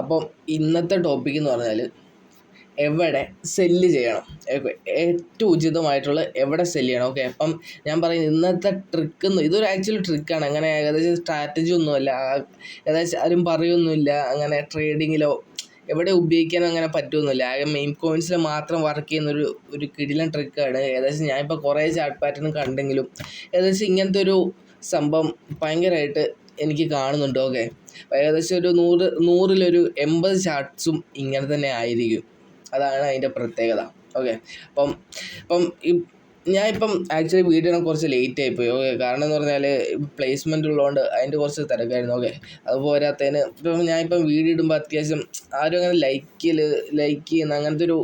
അപ്പം ഇന്നത്തെ ടോപ്പിക് എന്ന് പറഞ്ഞാൽ എവിടെ സെല്ല് ചെയ്യണം, ഏറ്റവും ഉചിതമായിട്ടുള്ള എവിടെ സെല്ല് ചെയ്യണം. ഓക്കെ, അപ്പം ഞാൻ പറയുന്നത് ഇന്നത്തെ ട്രിക്ക് ഇതൊരു ആക്ച്വലി ട്രിക്കാണ്. അങ്ങനെ ഏകദേശം സ്ട്രാറ്റജി ഒന്നുമല്ല, ഏകദേശം ആരും പറയൊന്നുമില്ല അങ്ങനെ ട്രേഡിങ്ങിലോ എവിടെ ഉപയോഗിക്കാനോ അങ്ങനെ പറ്റുമൊന്നുമില്ല. ആകെ മെയിൻ കോയിൻസിൽ മാത്രം വർക്ക് ചെയ്യുന്നൊരു കിടിലൻ ട്രിക്കാണ്. ഏകദേശം ഞാനിപ്പോൾ കുറേ ചാർട്ട് പാറ്റേൺ കണ്ടെങ്കിലും ഏകദേശം ഇങ്ങനത്തെ ഒരു സംഭവം ഭയങ്കരമായിട്ട് എനിക്ക് കാണുന്നുണ്ട്. ഓക്കെ, ഏകദേശം ഒരു 100-100 80 ചാർട്ട്സും ഇങ്ങനെ തന്നെ ആയിരിക്കും. അതാണ് അതിൻ്റെ പ്രത്യേകത. ഓക്കെ, അപ്പം ഞാനിപ്പം ആക്ച്വലി വീഡിയോ കുറച്ച് ലേറ്റ് ആയിപ്പോയി. ഓക്കെ, കാരണം എന്ന് പറഞ്ഞാൽ പ്ലേസ്മെൻ്റ് ഉള്ളതുകൊണ്ട് അതിൻ്റെ കുറച്ച് തിരക്കായിരുന്നു. ഓക്കെ, അത് പോരാത്തതിന് ഇപ്പം ഞാനിപ്പം വീഡിയോ ഇടുമ്പോൾ അത്യാവശ്യം ആരും അങ്ങനെ ലൈക്ക് ചെയ്യുന്ന അങ്ങനത്തെ ഒരു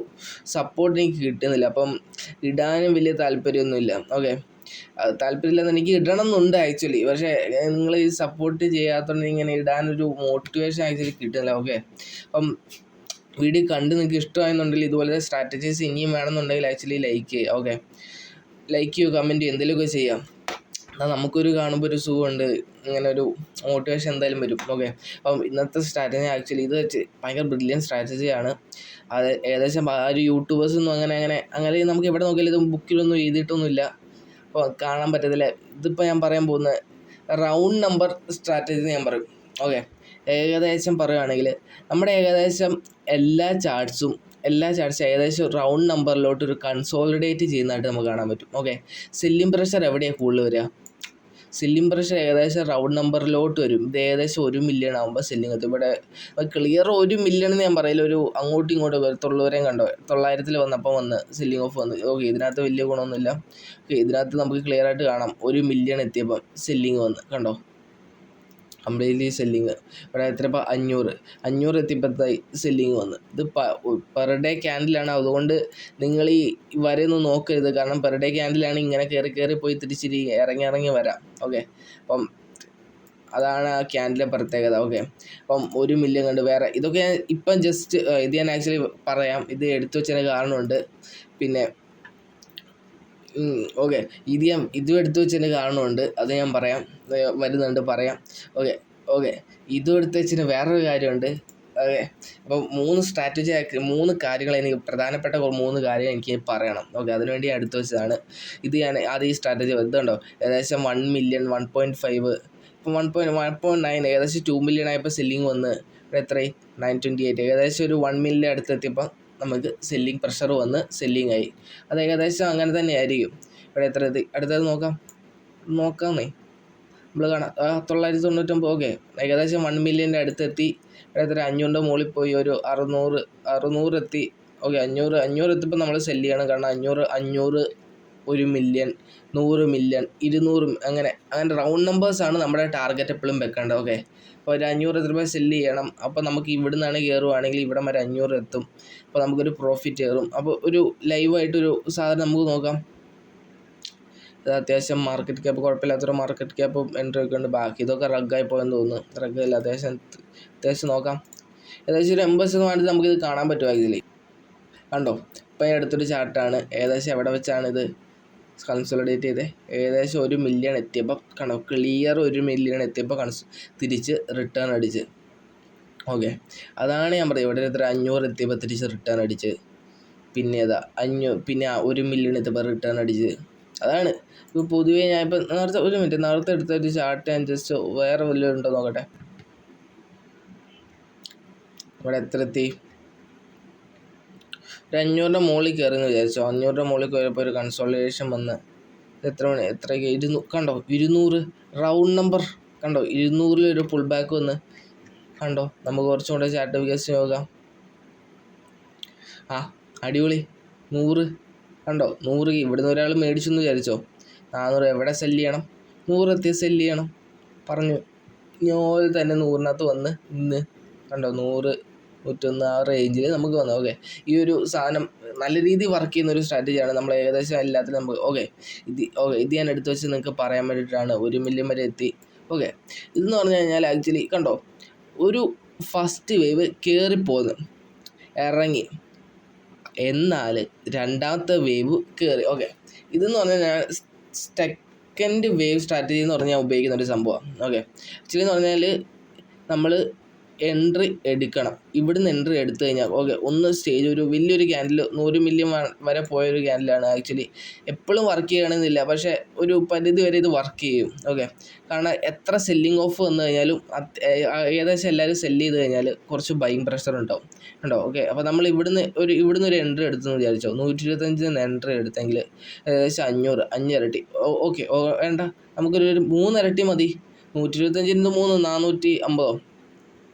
സപ്പോർട്ട് എനിക്ക് കിട്ടുന്നില്ല. അപ്പം ഇടാനും വലിയ താല്പര്യമൊന്നുമില്ല. ഓക്കെ, താല്പര്യമില്ലെന്ന് എനിക്ക് ഇടണം എന്നുണ്ട് ആക്ച്വലി, പക്ഷേ നിങ്ങൾ ഈ സപ്പോർട്ട് ചെയ്യാത്തതുകൊണ്ട് ഇങ്ങനെ ഇടാനൊരു മോട്ടിവേഷൻ ആക്ച്വലി കിട്ടുന്നില്ല. ഓക്കെ, അപ്പം വീഡിയോ കണ്ട് നിങ്ങൾക്ക് ഇഷ്ടമായെന്നുണ്ടെങ്കിൽ ഇതുപോലെ സ്ട്രാറ്റജീസ് ഇനിയും വേണമെന്നുണ്ടെങ്കിൽ ആക്ച്വലി ലൈക്ക് ചെയ്യുക. ഓക്കെ, ലൈക്ക് ചെയ്യുക, കമൻറ്റ് ചെയ്യുക, എന്തെങ്കിലുമൊക്കെ ചെയ്യാം. എന്നാൽ നമുക്കൊരു കാണുമ്പോൾ ഒരു സുഖമുണ്ട്, ഇങ്ങനെ ഒരു മോട്ടിവേഷൻ എന്തായാലും വരും. ഓക്കെ, അപ്പം ഇന്നത്തെ സ്ട്രാറ്റജി ആക്ച്വലി ഇത് വെച്ച് ഭയങ്കര ബ്രില്യൻ സ്ട്രാറ്റജിയാണ്. അത് ഏകദേശം ആ ഒരു യൂട്യൂബേഴ്സൊന്നും അങ്ങനെ നമുക്ക് എവിടെ നോക്കിയാലും ഇത് ബുക്കിലൊന്നും എഴുതിയിട്ടൊന്നുമില്ല, അപ്പോൾ കാണാൻ പറ്റത്തില്ല. ഇതിപ്പോൾ ഞാൻ പറയാൻ പോകുന്ന റൗണ്ട് നമ്പർ സ്ട്രാറ്റജി എന്ന് ഞാൻ പറയും. ഓക്കെ, ഏകദേശം പറയുകയാണെങ്കിൽ നമ്മുടെ ഏകദേശം എല്ലാ ചാർട്ട്സും ഏകദേശം റൗണ്ട് നമ്പറിലോട്ട് ഒരു കൺസോളിഡേറ്റ് ചെയ്യുന്നതായിട്ട് നമുക്ക് കാണാൻ പറ്റും. ഓക്കെ, സെല്ലിംഗ് പ്രഷർ എവിടെയാണ് കൂടുതൽ വരിക? സെല്ലിംഗ് പ്രഷർ ഏകദേശം റൗണ്ട് നമ്പറിലോട്ട് വരും. ഇത് ഏകദേശം 1 മില്യൺ ആകുമ്പോൾ സെല്ലിംഗ് എത്തും. ഇവിടെ ക്ലിയർ 1 മില്യൺ എന്ന് ഞാൻ പറയില്ല, ഒരു അങ്ങോട്ടും ഇങ്ങോട്ടും തൊള്ളൂരെയും കണ്ടോ, 900 വന്നപ്പോൾ സെല്ലിംഗ് ഓഫ് വന്നു. ഓക്കെ, ഇതിനകത്ത് വലിയ ഗുണമൊന്നുമില്ല. ഓക്കെ, ഇതിനകത്ത് നമുക്ക് ക്ലിയർ ആയിട്ട് കാണാം 1 മില്യൺ എത്തിയപ്പോൾ സെല്ലിംഗ് വന്ന് കണ്ടോ, കംപ്ലീറ്റ്ലി സെല്ലിങ്. ഇവിടെ എത്രപ്പോൾ 500 എത്തിയപ്പോഴത്തായി സെല്ലിങ് വന്ന്. ഇത് പെർ ഡേ ക്യാൻഡിലാണ്, അതുകൊണ്ട് നിങ്ങൾ ഈ വരെയൊന്നും നോക്കരുത്. കാരണം പെർ ഡേ ക്യാൻഡിലാണ് ഇങ്ങനെ കയറി പോയി തിരിച്ചിരി ഇറങ്ങി വരാം. ഓക്കെ, അപ്പം അതാണ് ആ ക്യാൻഡിലെ പ്രത്യേകത. ഓക്കെ, അപ്പം 1 മില്യൺ കണ്ട് വേറെ ഇതൊക്കെ ഇപ്പം ജസ്റ്റ് ഇത് ഞാൻ ആക്ച്വലി പറയാം, ഇത് എടുത്തു വെച്ചതിന് കാരണമുണ്ട്. പിന്നെ ഓക്കെ, ഇതും എടുത്തു വെച്ചതിന് കാരണമുണ്ട്, അത് ഞാൻ പറയാം, പറയാം. ഓക്കെ, ഇതും എടുത്തു വെച്ചതിന് വേറൊരു കാര്യമുണ്ട്. ഓക്കെ, അപ്പോൾ 3 കാര്യങ്ങൾ എനിക്ക് പ്രധാനപ്പെട്ട 3 കാര്യങ്ങൾ എനിക്ക് പറയണം. ഓക്കെ, അതിനുവേണ്ടി എടുത്തു വെച്ചതാണ്. ഇത് ഞാൻ ആദ്യം ഈ സ്ട്രാറ്റജി ഇതുണ്ടോ, ഏകദേശം 1 മില്യൺ 1.5 ഇപ്പം 1.9 ഏകദേശം 2 മില്യൺ ആയപ്പോൾ സെല്ലിങ് വന്ന്. ഇവിടെ എത്രയായി 928, ഏകദേശം ഒരു 1 മില്യൺ അടുത്തെത്തിയപ്പോൾ നമുക്ക് സെല്ലിങ് പ്രഷർ വന്ന് സെല്ലിങ് ആയി. അത് ഏകദേശം അങ്ങനെ തന്നെ ആയിരിക്കും. ഇവിടെ എത്ര എത്തി? അടുത്തത് നോക്കാമെന്നേ നമ്മൾ കാണാം 999. ഓക്കെ, ഏകദേശം 1 മില്യൻ്റെ അടുത്തെത്തി. ഇവിടെ എത്ര 500 മുകളിൽ പോയി, ഒരു 600 എത്തി. ഓക്കെ, 500 എത്തിയപ്പോൾ നമ്മൾ സെല്ല് ചെയ്യണം. കാരണം 500 1 മില്യൺ 100 മില്യൺ 200 അങ്ങനെ റൗണ്ട് നമ്പേഴ്സാണ് നമ്മുടെ ടാർഗറ്റ് എപ്പോഴും വെക്കേണ്ടത്. ഓക്കെ, അപ്പോൾ ഒരു 500 രൂപ സെല്ല് ചെയ്യണം. അപ്പോൾ നമുക്ക് ഇവിടെ നിന്നാണ് കയറുവാണെങ്കിൽ ഇവിടം വരെ 500 എത്തും. അപ്പോൾ നമുക്കൊരു പ്രോഫിറ്റ് കയറും. അപ്പോൾ ഒരു ലൈവായിട്ടൊരു സാധനം നമുക്ക് നോക്കാം. ഇത് അത്യാവശ്യം മാർക്കറ്റ് ക്യാപ്പ് കുഴപ്പമില്ലാത്തൊരു മാർക്കറ്റ് ക്യാപ്പും എൻട്രി ഒക്കെ ഉണ്ട്. ബാക്കി ഇതൊക്കെ റഗ്ഗായി പോയെന്ന് തോന്നുന്നു. റഗ്ഗല്ല, അത്യാവശ്യം നോക്കാം. ഏകദേശം ഒരു 80% നമുക്കിത് കാണാൻ പറ്റുമായിരുന്നില്ലേ? കണ്ടോ, ഇപ്പം അടുത്തൊരു ചാർട്ടാണ്. ഏകദേശം എവിടെ വെച്ചാണ് ഇത് കൺസോളിഡേറ്റ് ചെയ്തത്? ഏകദേശം 1 മില്യൺ എത്തിയപ്പോൾ കണ്ടോ, ക്ലിയർ 1 മില്യൺ എത്തിയപ്പോൾ തിരിച്ച് റിട്ടേൺ അടിച്ച്. ഓക്കെ, അതാണ് ഞാൻ പറയുന്നത്. ഇവിടെ എത്ര 500 എത്തിയപ്പോൾ തിരിച്ച് റിട്ടേൺ അടിച്ച്. പിന്നെ 1 മില്യൺ എത്തിയപ്പോൾ റിട്ടേൺ അടിച്ച്. അതാണ് ഇപ്പോൾ പൊതുവേ ഞാനിപ്പോൾ നേരത്തെ എടുത്തൊരു ചാർട്ട് ഞാൻ ജസ്റ്റ് വേറെ വല്ലതും ഉണ്ടോ നോക്കട്ടെ. ഇവിടെ എത്ര എത്തി? ഒരു 500 മുകളിൽ കയറുമെന്ന് വിചാരിച്ചോ. 500 മുകളിൽ കയറിയപ്പോൾ ഒരു കൺസോളിഡേഷൻ വന്ന് എത്രയ്ക്ക് 200 കണ്ടോ, 200 റൗണ്ട് നമ്പർ കണ്ടോ, 200 ഒരു പുൾ ബാക്ക് വന്ന് കണ്ടോ. നമുക്ക് കുറച്ചും കൂടെ ചാർട്ട് വികസിച്ച് നോക്കാം. അടിപൊളി 100 കണ്ടോ, 100 ഇവിടുന്ന് ഒരാൾ മേടിച്ചെന്ന് വിചാരിച്ചോ. 400 എവിടെ സെല്ല് ചെയ്യണം? 100 എത്തി സെല്ല് ചെയ്യണം പറഞ്ഞു. ഇതുപോലെ തന്നെ 100-നകത്ത് വന്ന് ഇന്ന് കണ്ടോ, 100 101 ആ റേഞ്ചിൽ നമുക്ക് വന്നു. ഓക്കെ, ഈ ഒരു സാധനം നല്ല രീതിയിൽ വർക്ക് ചെയ്യുന്ന ഒരു സ്ട്രാറ്റജിയാണ്. നമ്മൾ ഏകദേശം എല്ലാത്തിനും നമുക്ക് ഇത് ഞാൻ എടുത്തു വെച്ച് നിങ്ങൾക്ക് പറയാൻ വേണ്ടിയിട്ടാണ്. 1 മില്യൺ വരെ എത്തി. ഓക്കെ, ഇതെന്ന് പറഞ്ഞു കഴിഞ്ഞാൽ ആക്ച്വലി കണ്ടോ, ഒരു ഫസ്റ്റ് വേവ് കയറിപ്പോന്ന് ഇറങ്ങി, എന്നാൽ രണ്ടാമത്തെ വേവ് കയറി. ഓക്കെ, ഇതെന്ന് പറഞ്ഞാൽ ഞാൻ സെക്കൻഡ് വേവ് സ്ട്രാറ്റജി എന്ന് പറഞ്ഞാൽ ഉപയോഗിക്കുന്ന ഒരു സംഭവമാണ്. ഓക്കെ, ആക്ച്വലി എന്ന് പറഞ്ഞാൽ നമ്മൾ എൻട്രി എടുക്കണം. ഇവിടുന്ന് എൻട്രി എടുത്തു കഴിഞ്ഞാൽ ഓക്കെ ഒന്ന് സ്റ്റേജ് ഒരു വലിയൊരു ക്യാൻഡിൽ 100 മില്യൺ വരെ പോയൊരു ക്യാൻഡിലാണ് ആക്ച്വലി. എപ്പോഴും വർക്ക് ചെയ്യണമെന്നില്ല, പക്ഷേ ഒരു പരിധി വരെ ഇത് വർക്ക് ചെയ്യും. ഓക്കെ, കാരണം എത്ര സെല്ലിംഗ് ഓഫ് വന്നു കഴിഞ്ഞാലും ഏകദേശം എല്ലാവരും സെല്ല് ചെയ്ത് കഴിഞ്ഞാൽ കുറച്ച് ബൈയിങ് പ്രഷർ ഉണ്ടാവും. ഓക്കെ, അപ്പോൾ നമ്മൾ ഇവിടുന്ന് ഒരു എൻട്രി എടുത്തെന്ന് വിചാരിച്ചോ, 125 എൻട്രി എടുത്തെങ്കിൽ ഏകദേശം 500 ഇരട്ടി. ഓക്കെ, വേണ്ട, നമുക്കൊരു 3 ഇരട്ടി മതി. 125 × 3 450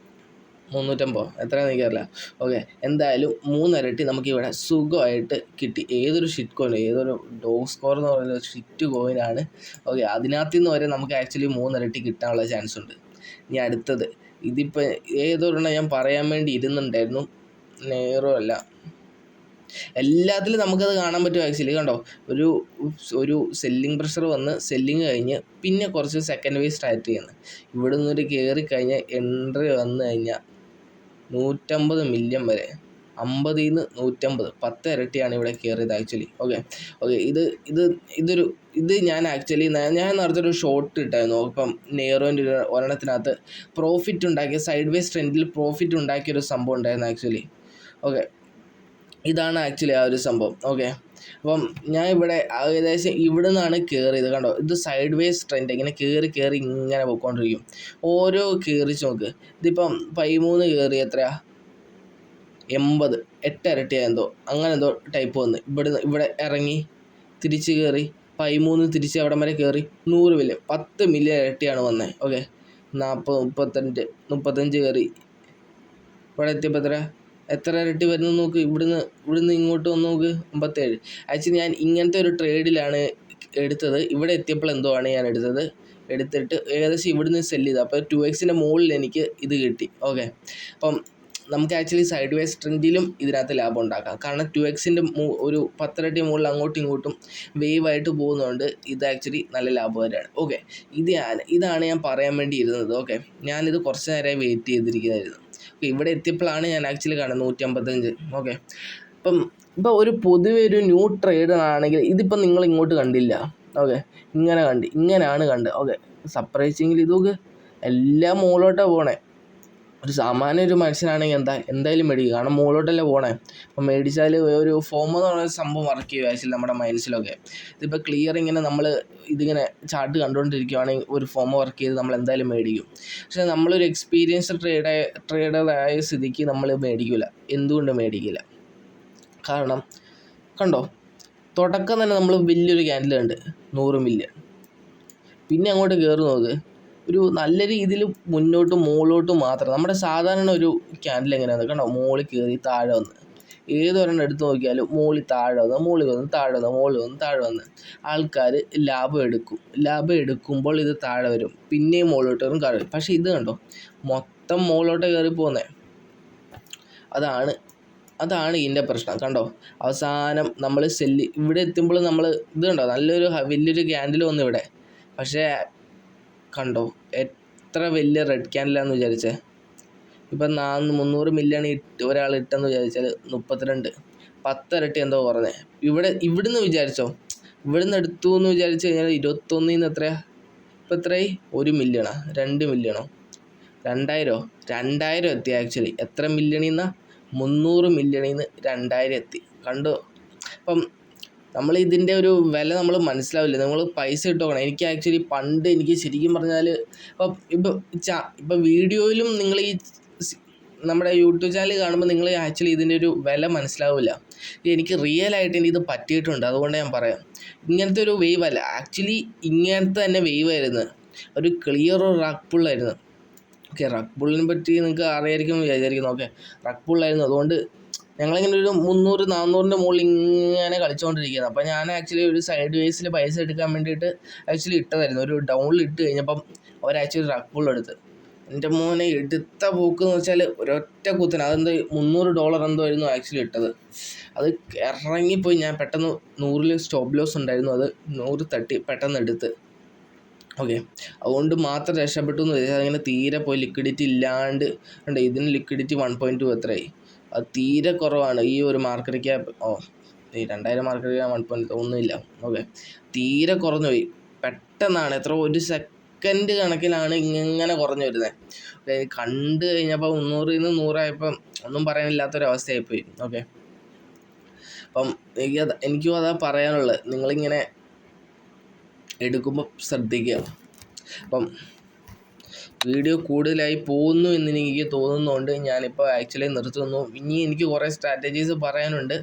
350 എത്രയാണെന്ന് എനിക്കറിയില്ല. ഓക്കെ, എന്തായാലും 3 ഇരട്ടി നമുക്കിവിടെ സുഖമായിട്ട് കിട്ടി. ഏതൊരു ഷിറ്റ് കോയിൻ, ഏതൊരു ഡോഗ് സ്കോർ എന്ന് പറയുന്ന ഷിറ്റ് കോയിനാണ്. ഓക്കെ, അതിനകത്ത് നിന്ന് വരെ നമുക്ക് ആക്ച്വലി 3 ഇരട്ടി കിട്ടാനുള്ള ചാൻസ് ഉണ്ട്. ഇനി അടുത്തത്, ഇതിപ്പോൾ ഏതൊരെണ്ണം ഞാൻ പറയാൻ വേണ്ടി ഇരുന്നുണ്ടായിരുന്നു, നേരോ അല്ല, എല്ലാത്തിലും നമുക്കത് കാണാൻ പറ്റും ആക്ച്വലി. കണ്ടോ, ഒരു സെല്ലിംഗ് പ്രഷർ വന്ന് സെല്ലിങ് കഴിഞ്ഞ് പിന്നെ കുറച്ച് സെക്കൻഡ് വേവ് സ്റ്റാർട്ട് ചെയ്യുന്നത്. ഇവിടെ നിന്നൊരു കയറി കഴിഞ്ഞാൽ എൻട്രി വന്നു കഴിഞ്ഞാൽ 150 മില്യൺ വരെ, 50 ൽ നിന്ന് 150, 10 ഇരട്ടിയാണ് ഇവിടെ കയറിയത് ആക്ച്വലി. ഓക്കെ, ഇത് ഞാൻ ആക്ച്വലി ഞാൻ നേരത്തെ ഒരു ഷോർട്ട് ഇട്ടായിരുന്നു. ഇപ്പം നെയ്റോൻ്റെ ഒരെണ്ണത്തിനകത്ത് പ്രോഫിറ്റ് ഉണ്ടാക്കിയ സൈഡ് വേസ് ട്രെൻഡിൽ പ്രോഫിറ്റ് ഉണ്ടാക്കിയൊരു സംഭവം ഉണ്ടായിരുന്നു ആക്ച്വലി. ഓക്കെ, ഇതാണ് ആക്ച്വലി ആ ഒരു സംഭവം. ഓക്കെ, അപ്പം ഞാൻ ഇവിടെ ഏകദേശം ഇവിടെ നിന്നാണ് കയറിയത്. കണ്ടോ, ഇത് സൈഡ് വേസ് ട്രെൻഡ് ഇങ്ങനെ കയറി ഇങ്ങനെ പോയിക്കൊണ്ടിരിക്കും. ഓരോ കയറിച്ച് നോക്ക്. ഇതിപ്പം 13 കയറി എത്രയാ, 80, 8 ഇരട്ടിയായെന്തോ അങ്ങനെ എന്തോ ടൈപ്പ് വന്ന് ഇവിടെ ഇറങ്ങി തിരിച്ച് കയറി 13 തിരിച്ച് അവിടം വരെ കയറി 100 മില്യൺ 10 മില്യൺ ഇരട്ടിയാണ് വന്നത്. ഓക്കെ, 40, 35 കയറി ഇവിടെ എത്തിയപ്പോൾ എത്ര ഇരട്ടി വരുന്നു നോക്ക്. ഇവിടുന്ന് ഇങ്ങോട്ട് വന്ന് നോക്ക്, 57. ആക്ച്വലി ഞാൻ ഇങ്ങനത്തെ ഒരു ട്രേഡിലാണ് എടുത്തത്. ഇവിടെ എത്തിയപ്പോൾ എന്തോ ആണ് ഞാൻ എടുത്തിട്ട് ഏകദേശം ഇവിടുന്ന് സെല്ല് ചെയ്തത്. അപ്പോൾ 2x മുകളിൽ എനിക്ക് ഇത് കിട്ടി. ഓക്കെ, അപ്പം നമുക്ക് ആക്ച്വലി സൈഡ് വേസ് ട്രെൻഡിലും ഇതിനകത്ത് ലാഭം ഉണ്ടാക്കാം. കാരണം 2x ഒരു 10 ഇരട്ടി മുകളിൽ അങ്ങോട്ടും ഇങ്ങോട്ടും വേവായിട്ട് പോകുന്നതുകൊണ്ട് ഇത് ആക്ച്വലി നല്ല ലാഭകരമാണ്. ഓക്കെ, ഇതാണ് ഞാൻ പറയാൻ വേണ്ടി ഇരുന്നത്. ഓക്കെ, ഞാനിത് കുറച്ച് നേരമായി വെയിറ്റ് ചെയ്തിരിക്കുന്നതായിരുന്നു. ഇവിടെ എത്തിയപ്പോഴാണ് ഞാൻ ആക്ച്വലി കാണുന്നത് 155. ഓക്കെ, ഇപ്പം ഒരു പൊതുവെ ഒരു ന്യൂ ട്രേഡർ ആണെങ്കിൽ ഇതിപ്പം നിങ്ങൾ ഇങ്ങോട്ട് കണ്ടില്ല. ഓക്കെ, ഇങ്ങനെയാണ് കണ്ടത്. ഓക്കെ, സർപ്രൈസിങ്ങിൽ ഇതൊക്കെ എല്ലാം മുകളിലോട്ടാണ് പോണേ. ഒരു സാമാന്യ ഒരു മനുഷ്യനാണെങ്കിൽ എന്തായാലും മേടിക്കും, കാരണം മുകളിലോട്ടല്ലേ പോണേ. അപ്പം മേടിച്ചാൽ ഒരു ഫോം എന്ന് പറയുന്ന സംഭവം വർക്ക് ചെയ്യും ആക്ച്വലി നമ്മുടെ മൈൻഡ്സിലൊക്കെ. ഇതിപ്പോൾ ക്ലിയർ ഇങ്ങനെ നമ്മൾ ഇതിങ്ങനെ ചാർട്ട് കണ്ടുകൊണ്ടിരിക്കുകയാണെങ്കിൽ ഒരു ഫോം വർക്ക് ചെയ്ത് നമ്മൾ എന്തായാലും മേടിക്കും. പക്ഷേ നമ്മളൊരു എക്സ്പീരിയൻസ്ഡ് ട്രേഡറായ സ്ഥിതിക്ക് നമ്മൾ മേടിക്കില്ല. എന്തുകൊണ്ട് മേടിക്കില്ല? കാരണം കണ്ടോ, തുടക്കം തന്നെ നമ്മൾ വലിയൊരു ക്യാൻഡിൽ ഉണ്ട് 100 മില്യൺ, പിന്നെ അങ്ങോട്ട് കയറി നോക്ക്, ഒരു നല്ല രീതിയിൽ മുകളിലോട്ടും മാത്രം. നമ്മുടെ സാധാരണ ഒരു ക്യാൻഡിൽ എങ്ങനെയാണ് കണ്ടോ, മുകളിൽ കയറി താഴെ വന്ന് ഏതൊരെണ്ണം എടുത്ത് നോക്കിയാലും മുകളിൽ താഴെ വന്ന് മുകളിൽ വന്ന് താഴെ വന്ന് ആൾക്കാർ ലാഭം എടുക്കുമ്പോൾ ഇത് താഴെ വരും, പിന്നെയും മുകളിലോട്ട് വരും താഴെ. പക്ഷേ ഇത് കണ്ടോ, മൊത്തം മുകളിലോട്ട് കയറി പോകുന്നത്. അതാണ് ഇതിൻ്റെ പ്രശ്നം. കണ്ടോ, അവസാനം നമ്മൾ ഇവിടെ എത്തുമ്പോൾ നമ്മൾ ഇത് കണ്ടോ, വലിയൊരു ക്യാൻഡിൽ വന്നു ഇവിടെ. പക്ഷേ കണ്ടോ, എത്ര വലിയ റെഡ് ക്യാൻഡിലാണെന്ന് വിചാരിച്ചേ. ഇപ്പം 300 മില്യൺ ഒരാൾ ഇട്ടെന്ന് വിചാരിച്ചാൽ 32, 10 ഇരട്ടി എന്തോ കുറഞ്ഞേ. ഇവിടുന്ന് വിചാരിച്ചോ, ഇവിടുന്ന് എടുത്തു എന്ന് വിചാരിച്ചു കഴിഞ്ഞാൽ 21 എത്രയാ, ഇപ്പം എത്രയായി, 1 മില്യണോ 2 മില്യണോ 2000 എത്തി ആക്ച്വലി. എത്ര മില്യണിൽ നിന്നാ, 300 മില്യണിൽ നിന്ന് 2000 എത്തി. കണ്ടോ, അപ്പം നമ്മൾ ഇതിൻ്റെ ഒരു വില നമ്മൾ മനസ്സിലാവില്ല. നമ്മൾ പൈസ ഇട്ട് നോക്കണം. എനിക്ക് ആക്ച്വലി പണ്ട് എനിക്ക് ശരിക്കും പറഞ്ഞാൽ ഇപ്പം വീഡിയോയിലും നിങ്ങൾ ഈ നമ്മുടെ യൂട്യൂബ് ചാനൽ കാണുമ്പോൾ നിങ്ങൾ ആക്ച്വലി ഇതിൻ്റെ ഒരു വില മനസ്സിലാവില്ല. എനിക്ക് റിയലായിട്ട് ഇത് പറ്റിയിട്ടുണ്ട്, അതുകൊണ്ട് ഞാൻ പറയാം. ഇങ്ങനത്തെ ഒരു വേവ് അല്ല ആക്ച്വലി, ഇങ്ങനത്തെ തന്നെ വേവ് ആയിരുന്നു, ഒരു ക്ലിയർ റഗ് പുള്ളായിരുന്നു. ഓക്കെ, റഗ് പുള്ളിനെ പറ്റി നിങ്ങൾക്ക് അറിയായിരിക്കും വിചാരിക്കുന്നു. ഓക്കെ, റഗ് പുള്ളായിരുന്നു. അതുകൊണ്ട് ഞങ്ങളിങ്ങനെ ഒരു 300-400 മുകളിൽ ഇങ്ങനെ കളിച്ചുകൊണ്ടിരിക്കുകയാണ്. അപ്പോൾ ഞാൻ ആക്ച്വലി ഒരു സൈഡ് വേസിൽ പൈസ എടുക്കാൻ വേണ്ടിയിട്ട് ആക്ച്വലി ഇട്ടതായിരുന്നു. ഒരു ഡൗണിൽ ഇട്ട് കഴിഞ്ഞപ്പം അവർ ആക്ച്വലി റഗ് പുൾ എടുത്ത്, എൻ്റെ മോനെ എടുത്ത പോക്കെന്ന് വെച്ചാൽ ഒരൊറ്റ കുത്തിന്, അതെന്തോ $300 എന്തോ ആയിരുന്നു ആക്ച്വലി ഇട്ടത്. അത് ഇറങ്ങിപ്പോയി. ഞാൻ പെട്ടെന്ന് 100 സ്റ്റോപ്പ് ലോസ് ഉണ്ടായിരുന്നു, അത് 100 തട്ടി പെട്ടെന്ന് എടുത്ത്. ഓക്കെ, അതുകൊണ്ട് മാത്രം രക്ഷപ്പെട്ടു എന്ന് വെച്ചാൽ അതിങ്ങനെ തീരെ പോയി ലിക്വിഡിറ്റി ഇല്ലാണ്ട് ഉണ്ട്. ഇതിന് ലിക്വിഡിറ്റി 1.2 എത്രയായി, അത് തീരെ കുറവാണ്. ഈ ഒരു മാർക്കറ്റ് ക്യാപ്പ് ഈ 2000 മാർക്കറ്റ് ക്യാപ്പ് 1.2 ഒന്നുമില്ല. ഓക്കെ, തീരെ കുറഞ്ഞു പോയി പെട്ടെന്നാണ്. എത്ര സെക്കൻഡ് കണക്കിലാണ് ഇങ്ങനെ കുറഞ്ഞു വരുന്നത്. ഓക്കെ, കണ്ട് കഴിഞ്ഞപ്പോൾ 300-ൽ നിന്ന് 100 ഒന്നും പറയാനില്ലാത്തൊരവസ്ഥയായിപ്പോയി. ഓക്കെ, അപ്പം എനിക്കും അതാ പറയാനുള്ളത്, നിങ്ങളിങ്ങനെ എടുക്കുമ്പോൾ ശ്രദ്ധിക്കുക. അപ്പം വീഡിയോ കൂടുതലായി പോകുന്നു എന്ന് എനിക്ക് തോന്നുന്നതുകൊണ്ട് ഞാനിപ്പോൾ ആക്ച്വലി നിർത്തുന്നു. ഇനി എനിക്ക് കുറേ സ്ട്രാറ്റജീസ് പറയാനുണ്ട്.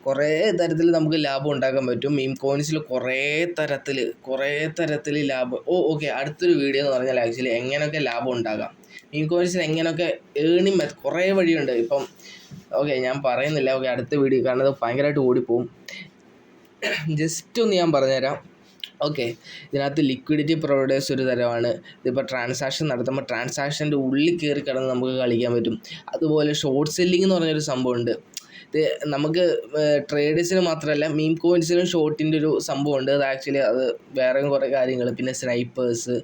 കുറേ തരത്തിൽ നമുക്ക് ലാഭം ഉണ്ടാക്കാൻ പറ്റും. മീം കോയിൻസിൽ കുറേ തരത്തിൽ ലാഭം. ഓക്കെ, അടുത്തൊരു വീഡിയോ എന്ന് പറഞ്ഞാൽ ആക്ച്വലി എങ്ങനെയൊക്കെ ലാഭം ഉണ്ടാകാം, മീം കോയിൻസിൽ എങ്ങനെയൊക്കെ ഏണിങ് കുറേ വഴിയുണ്ട്. ഇപ്പം ഓക്കെ, ഞാൻ പറയുന്നില്ല. ഓക്കെ, അടുത്ത വീഡിയോ, കാരണം അത് ഭയങ്കരമായിട്ട് ഓടിപ്പോവും. ജസ്റ്റ് ഒന്ന് ഞാൻ പറഞ്ഞുതരാം. ഓക്കെ, ഇതിനകത്ത് ലിക്വിഡിറ്റി പ്രൊവൈഡേഴ്സ് ഒരു തരമാണ്. ഇതിപ്പോൾ ട്രാൻസാക്ഷൻ നടത്തുമ്പോൾ ട്രാൻസാക്ഷൻ്റെ ഉള്ളിൽ കയറി കിടന്ന് നമുക്ക് കളിക്കാൻ പറ്റും. അതുപോലെ ഷോർട്ട് സെല്ലിംഗ് എന്ന് പറഞ്ഞൊരു സംഭവമുണ്ട്. ഇത് നമുക്ക് ട്രേഡേഴ്സിന് മാത്രമല്ല, മീം കോയിൻസിനും ഷോർട്ടിൻ്റെ ഒരു സംഭവമുണ്ട്. അത് ആക്ച്വലി അത് വേറെയും കുറേ കാര്യങ്ങൾ, പിന്നെ സ്നൈപ്പേഴ്സ്